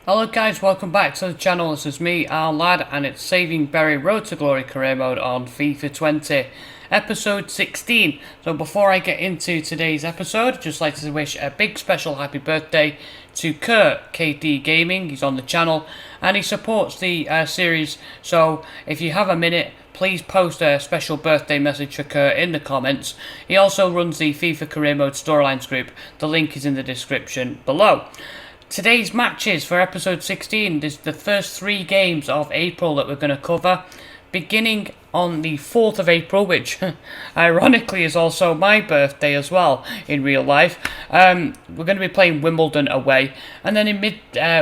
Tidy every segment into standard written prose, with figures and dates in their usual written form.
Hello guys, welcome back to the channel. This is me, our lad, and it's Saving Berry Road to Glory career mode on FIFA 20, episode 16. So before I get into today's episode, I'd just like to wish a big special happy birthday to Kurt, KD Gaming. He's on the channel and he supports the series, so if you have a minute, please post a special birthday message for Kurt in the comments. He also runs the FIFA career mode storylines group. The link is in the description below. Today's matches for episode 16 is the first 3 games of April that we're going to cover, beginning on the 4th of April, which ironically is also my birthday as well in real life. We're going to be playing Wimbledon away, and then in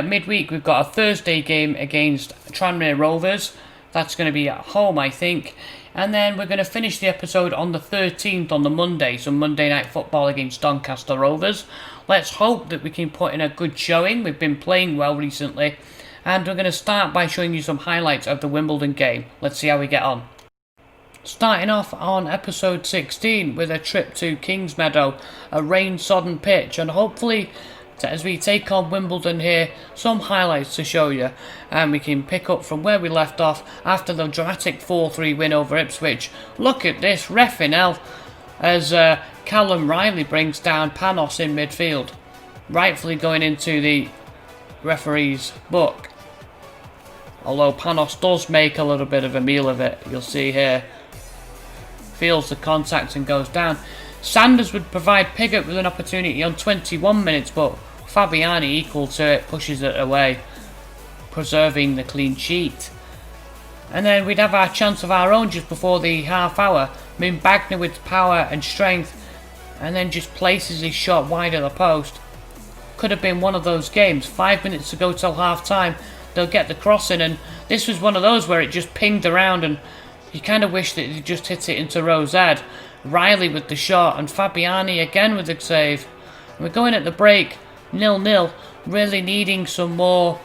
midweek we've got a Thursday game against Tranmere Rovers. That's going to be at home, I think. And then we're going to finish the episode on the 13th on the Monday, so Monday Night Football against Doncaster Rovers. Let's hope that we can put in a good showing. We've been playing well recently. And we're going to start by showing you some highlights of the Wimbledon game. Let's see how we get on. Starting off on episode 16 with a trip to Kingsmeadow, a rain-sodden pitch, and hopefully as we take on Wimbledon here, some highlights to show you, and we can pick up from where we left off after the dramatic 4-3 win over Ipswich. Look at this reffing hell as Callum Riley brings down Panos in midfield, rightfully going into the referee's book. Although Panos does make a little bit of a meal of it, you'll see here. Feels the contact and goes down. Sanders would provide Pigott with an opportunity on 21 minutes, but Fabiani, equal to it, pushes it away, preserving the clean sheet. And then we'd have our chance of our own just before the half hour. Moonbagner with power and strength, and then just places his shot wide of the post. Could have been one of those games. 5 minutes to go till half time. They'll get the cross in, and this was one of those where it just pinged around, and you kind of wish that he just hit it into Rose Ed. Riley with the shot, and Fabiani again with the save. We're going at the break 0-0, really needing some more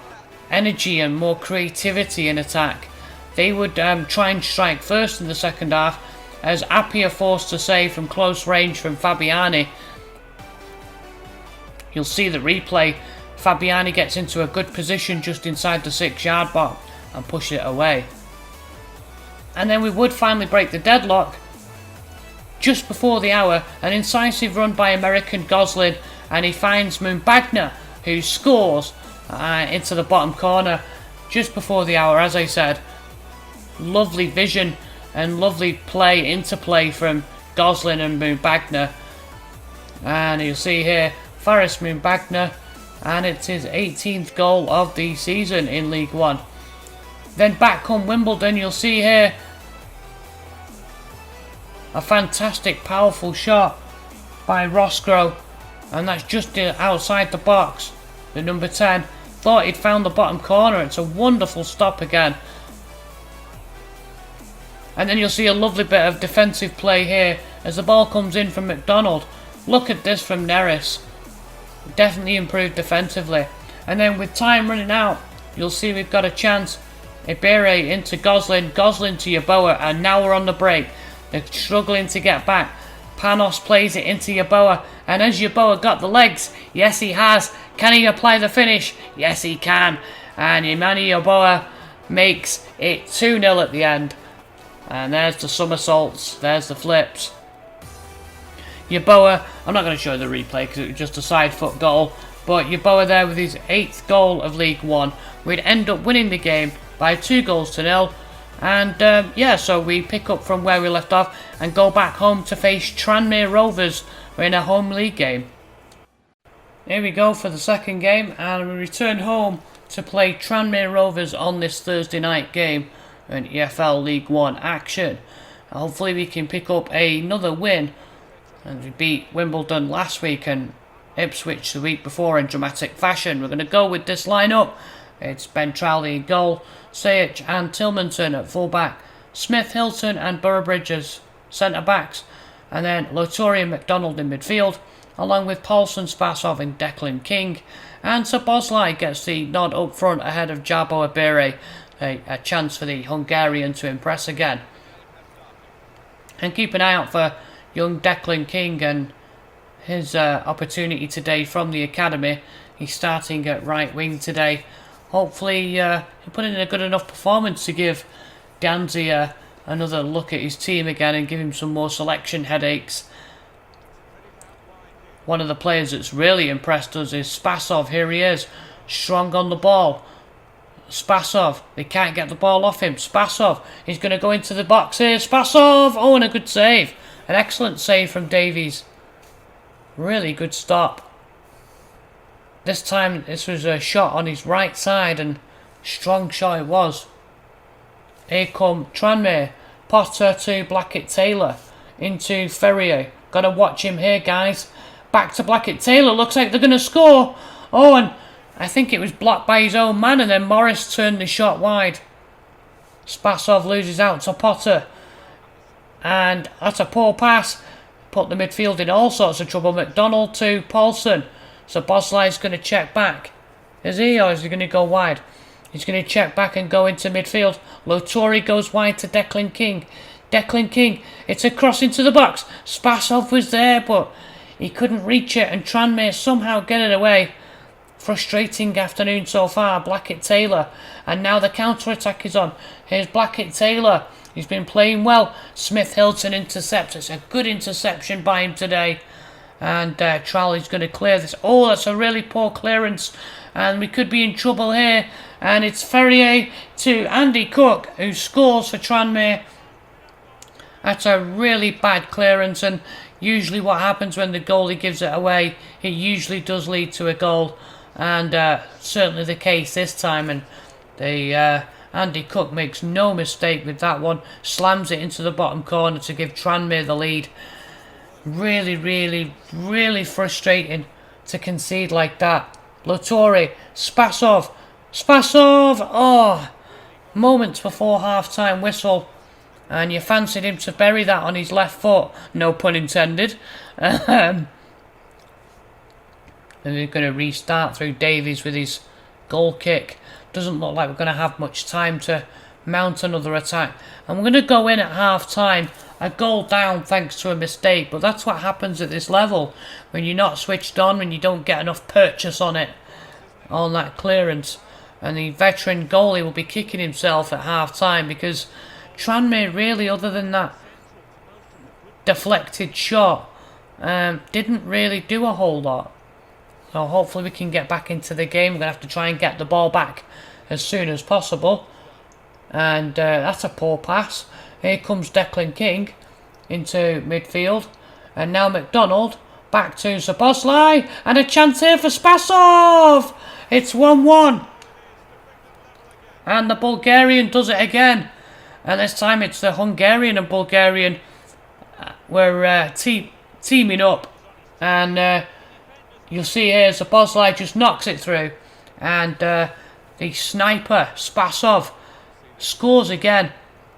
energy and more creativity in attack. They would try and strike first in the second half, as Appia forced to save from close range from Fabiani. You'll see the replay. Fabiani gets into a good position just inside the 6-yard box and push it away. And then we would finally break the deadlock. Just before the hour, an incisive run by American Goslin, and he finds Moonbagner, who scores into the bottom corner just before the hour. As I said, lovely vision and lovely interplay from Goslin and Moonbagner. And you'll see here, Faris Moonbagner, and it's his 18th goal of the season in League One. Then back on Wimbledon, you'll see here, a fantastic, powerful shot by Roscoe, and that's just outside the box. The number 10 thought he'd found the bottom corner. It's a wonderful stop again. And then you'll see a lovely bit of defensive play here as the ball comes in from McDonald. Look at this from Neris. Definitely improved defensively. And then with time running out, you'll see we've got a chance. Ibere into Goslin, Goslin to Yeboah, and now we're on the break. They're struggling to get back. Panos plays it into Yeboah, and has Yeboah got the legs? Yes, he has. Can he apply the finish? Yes, he can. And Imani Yeboah makes it 2-0 at the end. And there's the somersaults. There's the flips. Yeboah, I'm not going to show the replay because it was just a side foot goal. But Yeboah there with his 8th goal of League One. We'd end up winning the game by 2-0. And yeah, so we pick up from where we left off and go back home to face Tranmere Rovers. We're in a home league game. Here we go for the second game, and we return home to play Tranmere Rovers on this Thursday night game in EFL League One action. Hopefully we can pick up another win, and we beat Wimbledon last week and Ipswich the week before in dramatic fashion. We're going to go with this lineup. It's Ben Trowley in goal, Sayich and Tillmanton at fullback, Smith, Hilton and Burrabridge as centre backs, and then Lotori and McDonald in midfield, along with Paulson, Spasov and Declan King. And Szoboszlai gets the nod up front ahead of Jabo Ibere, a chance for the Hungarian to impress again. And keep an eye out for young Declan King and his opportunity today from the academy. He's starting at right wing today. hopefully he put in a good enough performance to give Danzi another look at his team again and give him some more selection headaches. One of the players that's really impressed us is Spasov. Here he is, strong on the ball. Spasov, they can't get the ball off him. Spasov, he's going to go into the box here. Spasov, oh, and a good save. An excellent save from Davies. Really good stop. This time, this was a shot on his right side, and strong shot it was. Here come Tranmere. Potter to Blackett-Taylor. Into Ferrier. Got to watch him here, guys. Back to Blackett-Taylor. Looks like they're going to score. Oh, and I think it was blocked by his own man, and then Morris turned the shot wide. Spasov loses out to Potter. And that's a poor pass. Put the midfield in all sorts of trouble. McDonald to Paulson. So Bosley's going to check back. Is he, or is he going to go wide? He's going to check back and go into midfield. Lotori goes wide to Declan King. Declan King, it's a cross into the box. Spasov was there, but he couldn't reach it, and Tranmere somehow get it away. Frustrating afternoon so far. Blackett-Taylor, and now the counter-attack is on. Here's Blackett-Taylor. He's been playing well. Smith Hilton intercepts. It's a good interception by him today. And Trowley's going to clear this. Oh, that's a really poor clearance. And we could be in trouble here. And it's Ferrier to Andy Cook, who scores for Tranmere. That's a really bad clearance. And usually what happens when the goalie gives it away, it usually does lead to a goal. And certainly the case this time. And the Andy Cook makes no mistake with that one. Slams it into the bottom corner to give Tranmere the lead. Really, really, really frustrating to concede like that. Lotori, Spasov, oh, moments before half-time whistle, and you fancied him to bury that on his left foot, no pun intended. And we're going to restart through Davies with his goal kick. Doesn't look like we're going to have much time to mount another attack, and we're going to go in at half-time. A goal down thanks to a mistake, but that's what happens at this level when you're not switched on, when you don't get enough purchase on it, on that clearance. And the veteran goalie will be kicking himself at half time because Tranmere really, other than that deflected shot, didn't really do a whole lot. So hopefully we can get back into the game. We're going to have to try and get the ball back as soon as possible. And that's a poor pass. Here comes Declan King into midfield. And now McDonald back to Szoboszlai. And a chance here for Spasov. It's 1-1. And the Bulgarian does it again. And this time it's the Hungarian and Bulgarian. We're teaming up. And you'll see here Szoboszlai just knocks it through. And the sniper, Spasov, scores again.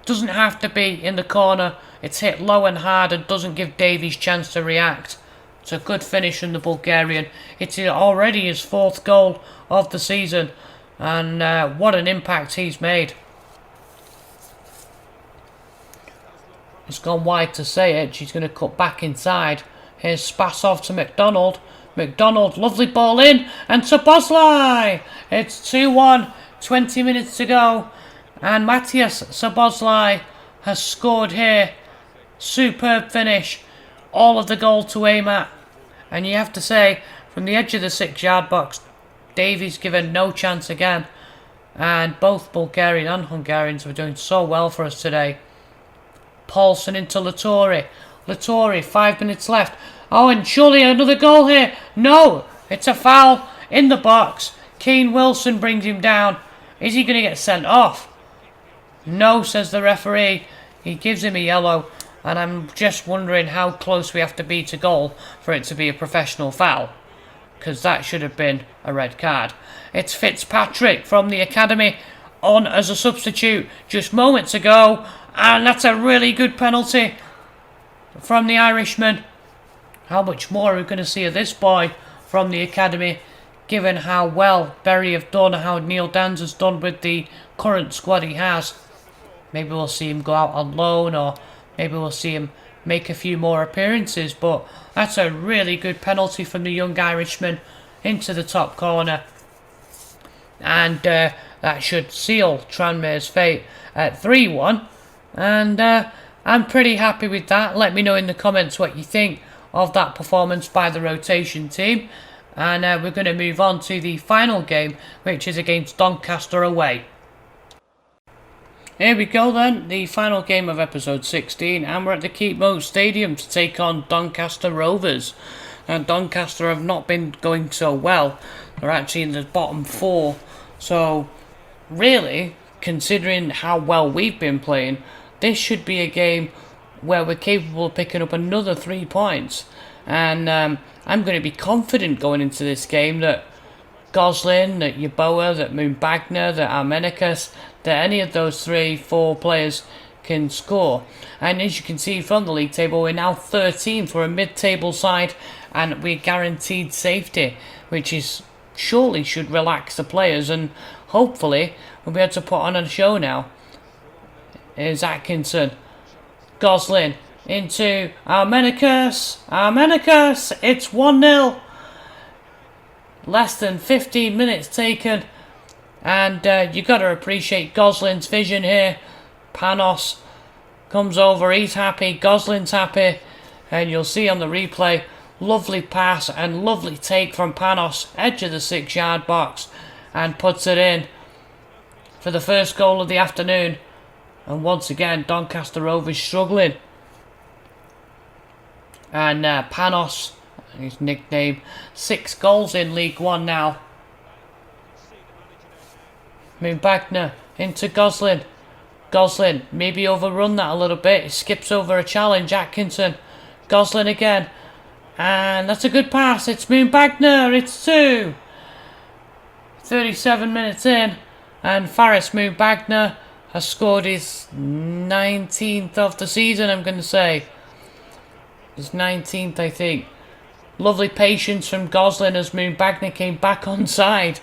Doesn't have to be in the corner. It's hit low and hard and doesn't give Davies chance to react. It's a good finish from the Bulgarian. It's already his 4th goal of the season. And what an impact he's made. It's gone wide to say it. She's going to cut back inside. Here's Spasov to McDonald. McDonald, lovely ball in. And Szoboszlai. It's 2-1. 20 minutes to go. And Matthias Szoboszlai has scored here. Superb finish. All of the goal to aim at. And you have to say, from the edge of the 6-yard box, Davies given no chance again. And both Bulgarian and Hungarians were doing so well for us today. Paulson into Lotori. Lotori, 5 minutes left. Oh, and surely another goal here. No, it's a foul in the box. Keane Wilson brings him down. Is he going to get sent off? No, says the referee. He gives him a yellow. And I'm just wondering how close we have to be to goal for it to be a professional foul. Because that should have been a red card. It's Fitzpatrick from the academy on as a substitute just moments ago. And that's a really good penalty from the Irishman. How much more are we going to see of this boy from the academy, given how well Bury have done, how Neil Dans has done with the current squad he has. Maybe we'll see him go out on loan, or maybe we'll see him make a few more appearances, but that's a really good penalty from the young Irishman into the top corner. And that should seal Tranmere's fate at 3-1. And I'm pretty happy with that. Let me know in the comments what you think of that performance by the rotation team. And we're going to move on to the final game, which is against Doncaster away. Here we go then, the final game of episode 16, and we're at the Keepmoat Stadium to take on Doncaster Rovers. And Doncaster have not been going so well. They're actually in the bottom 4. So, really, considering how well we've been playing, this should be a game where we're capable of picking up another 3 points. And I'm going to be confident going into this game that Goslin, that Yeboah, that Moonbagner, that Armenicus, that any of those 3-4 players can score. And as you can see from the league table, we're now 13th. We're a mid-table side and we're guaranteed safety, which is surely should relax the players, and hopefully we'll be able to put on a show now. Here's Atkinson. Goslin into Armenicus. Armenicus! It's 1-0. Less than 15 minutes taken. And you got to appreciate Goslin's vision here. Panos comes over, he's happy, Goslin's happy. And you'll see on the replay, lovely pass and lovely take from Panos, edge of the 6-yard box, and puts it in for the first goal of the afternoon. And once again, Doncaster Rovers struggling. And Panos, his nickname, 6 goals in League One now. Moonbagner into Goslin. Goslin maybe overrun that a little bit. He skips over a challenge. Atkinson. Goslin again. And that's a good pass. It's Moonbagner. It's 2. 37 minutes in. And Faris Moonbagner has scored his 19th of the season, I'm going to say. His 19th, I think. Lovely patience from Goslin as Moonbagner came back onside.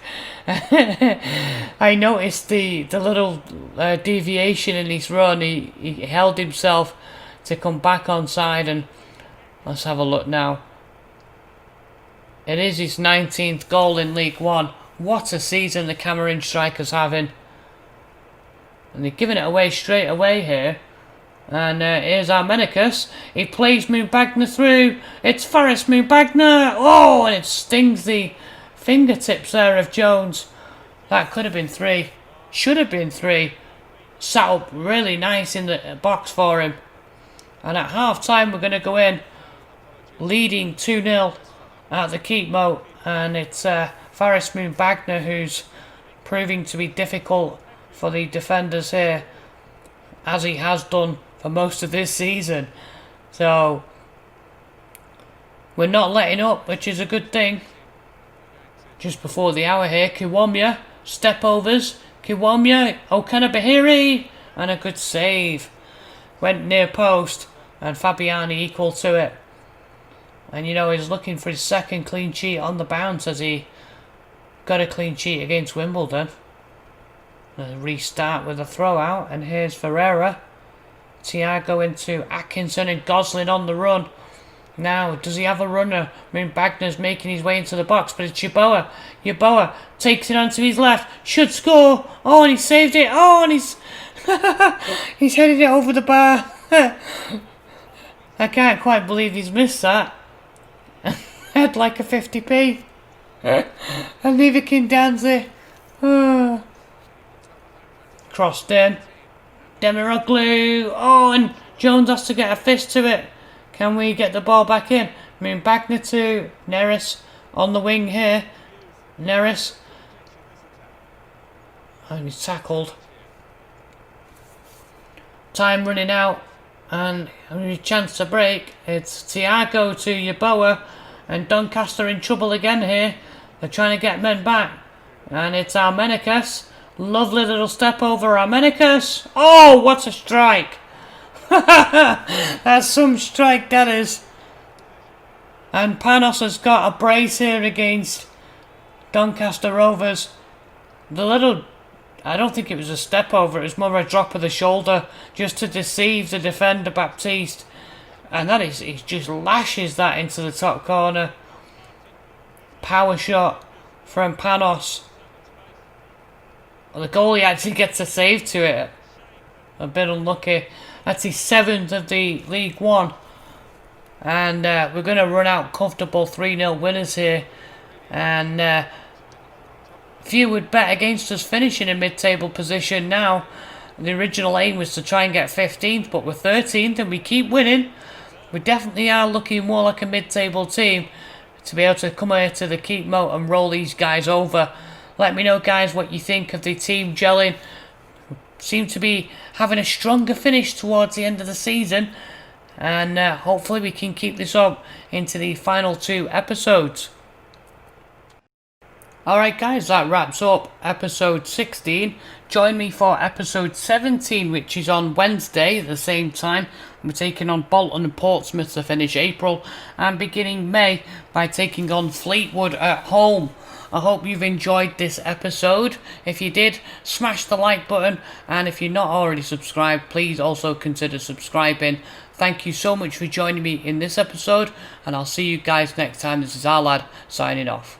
I noticed the little deviation in his run. He held himself to come back onside, and let's have a look now. It is his 19th goal in League One. What a season the Cameroon striker's having. And they're giving it away straight away here. And here's Armenicus. He plays Moonbagner through. It's Faris Moonbagner. Oh, and it stings the fingertips there of Jones. That could have been 3. Should have been 3. Sat up really nice in the box for him. And at half time we're going to go in leading 2-0 at the Keepmoat. And it's Faris Moonbagner who's proving to be difficult for the defenders here, as he has done for most of this season. So we're not letting up, which is a good thing. Just before the hour here, Kiwomya, step overs, Kiwomya, Okanabahiri, and a good save. Went near post, and Fabiani equal to it. And you know, he's looking for his second clean sheet on the bounce as he got a clean sheet against Wimbledon. A restart with a throw out, and here's Ferreira. Thiago into Atkinson and Goslin on the run. Now, does he have a runner? Moonbagner's making his way into the box, but it's Yeboah. Yeboah takes it onto his left, should score. Oh, and he saved it. Oh, and he's he's headed it over the bar. I can't quite believe he's missed that. Head like a 50p. And neither can Danzi. Crossed in. Demiroglu. Oh, and Jones has to get a fist to it. Can we get the ball back in? Moonbagner to Neris on the wing here. Neris. And he's tackled. Time running out. And a chance to break. It's Thiago to Yeboah. And Doncaster in trouble again here. They're trying to get men back. And it's Armenicus. Lovely little step over Armenicus. Oh, what a strike. That's some strike, that is. And Panos has got a brace here against Doncaster Rovers. The little, I don't think it was a step over, it was more a drop of the shoulder just to deceive the defender Baptiste. And that is, he just lashes that into the top corner. Power shot from Panos. Well, the goalie actually gets a save to it. A bit unlucky. That's his 7th of the League One. And we're going to run out comfortable 3-0 winners here. And few would bet against us finishing in mid-table position now. The original aim was to try and get 15th, but we're 13th and we keep winning. We definitely are looking more like a mid-table team to be able to come here to the keep mode and roll these guys over. Let me know, guys, what you think of the team gelling. Seem to be having a stronger finish towards the end of the season. And hopefully we can keep this up into the final 2 episodes. Alright guys, that wraps up episode 16. Join me for episode 17, which is on Wednesday at the same time. We're taking on Bolton and Portsmouth to finish April, and beginning May by taking on Fleetwood at home. I hope you've enjoyed this episode. If you did, smash the like button, and if you're not already subscribed, please also consider subscribing. Thank you so much for joining me in this episode, and I'll see you guys next time. This is our lad signing off.